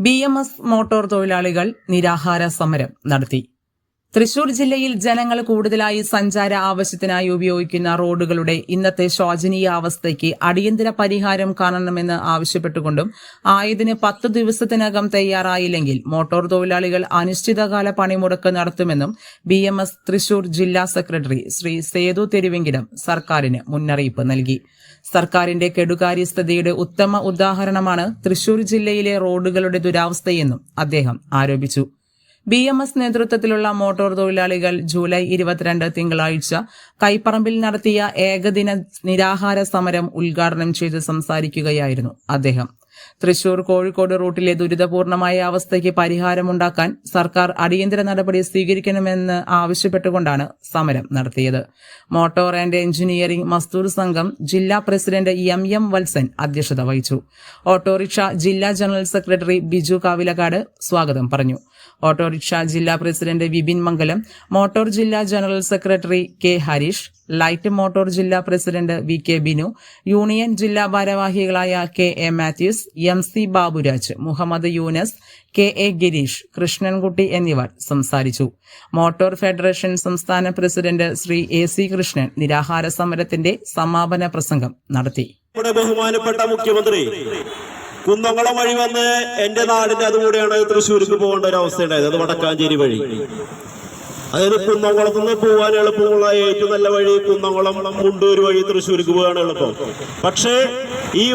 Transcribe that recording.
BMS motor തൊഴിലാളികൾ നിരാഹാര സമരം നടത്തി. തൃശൂർ ജില്ലയിൽ ജനങ്ങൾ കൂടുതലായി സഞ്ചാര ആവശ്യത്തിനായി ഉപയോഗിക്കുന്ന റോഡുകളുടെ ഇന്നത്തെ ശോചനീയ അവസ്ഥയ്ക്ക് അടിയന്തര പരിഹാരം കാണണമെന്ന് ആവശ്യപ്പെട്ടുകൊണ്ടും ആയതിന് 10 ദിവസത്തിനകം തയ്യാറായില്ലെങ്കിൽ മോട്ടോർ തൊഴിലാളികൾ അനിശ്ചിതകാല പണിമുടക്ക് നടത്തുമെന്നും BMS തൃശൂർ ജില്ലാ സെക്രട്ടറി ശ്രീ സേതു തെരുവെങ്കിടം സർക്കാരിന് മുന്നറിയിപ്പ് നൽകി. സർക്കാരിന്റെ കെടുകാര്യസ്ഥതയുടെ ഉത്തമ ഉദാഹരണമാണ് തൃശൂർ ജില്ലയിലെ റോഡുകളുടെ ദുരവസ്ഥയെന്നും അദ്ദേഹം ആരോപിച്ചു. BMS നേതൃത്വത്തിലുള്ള മോട്ടോർ തൊഴിലാളികൾ ജൂലൈ 22 തിങ്കളാഴ്ച കൈപ്പറമ്പിൽ നടത്തിയ ഏകദിന നിരാഹാര സമരം ഉദ്ഘാടനം ചെയ്ത് സംസാരിക്കുകയായിരുന്നു അദ്ദേഹം. തൃശൂർ കോഴിക്കോട് റൂട്ടിലെ ദുരിതപൂർണമായ അവസ്ഥയ്ക്ക് പരിഹാരമുണ്ടാക്കാൻ സർക്കാർ അടിയന്തര നടപടി സ്വീകരിക്കണമെന്ന് ആവശ്യപ്പെട്ടുകൊണ്ടാണ് സമരം നടത്തിയത്. മോട്ടോർ ആൻഡ് എഞ്ചിനീയറിംഗ് മസ്ദൂർ സംഘം ജില്ലാ പ്രസിഡന്റ് MM വത്സൻ അധ്യക്ഷത വഹിച്ചു. ഓട്ടോറിക്ഷ ജില്ലാ ജനറൽ സെക്രട്ടറി ബിജു കാവിലക്കാട് സ്വാഗതം പറഞ്ഞു. ഓട്ടോറിക്ഷ ജില്ലാ പ്രസിഡന്റ് വിപിൻ മംഗലം, മോട്ടോർ ജില്ലാ general secretary K Harish, light motor ജില്ലാ പ്രസിഡന്റ് VK ബിനു, യൂണിയൻ ജില്ലാ ഭാരവാഹികളായ KA Mathews, MC Baburaj, Muhammad Yunus, KA Girish, Krishnankutty എന്നിവർ സംസാരിച്ചു. മോട്ടോർ ഫെഡറേഷൻ സംസ്ഥാന പ്രസിഡന്റ് ശ്രീ AC കൃഷ്ണൻ നിരാഹാര സമരത്തിന്റെ സമാപന പ്രസംഗം നടത്തി. ബഹുമാനപ്പെട്ട മുഖ്യമന്ത്രി കുന്നംകുളം വഴി വന്ന് എന്റെ നാടിന്റെ അതുകൂടെയാണ് തൃശ്ശൂർക്ക് പോകേണ്ട ഒരു അവസ്ഥ ഉണ്ടായത്. അത് വടക്കാഞ്ചേരി വഴി. അതായത് കുന്നംകുളത്ത് നിന്ന് പോകാൻ എളുപ്പമുള്ള ഏറ്റവും നല്ല വഴി കുന്നംകുളം മുണ്ടൂർ വഴി തൃശ്ശൂർക്ക് പോകാൻ എളുപ്പം. പക്ഷേ ഈ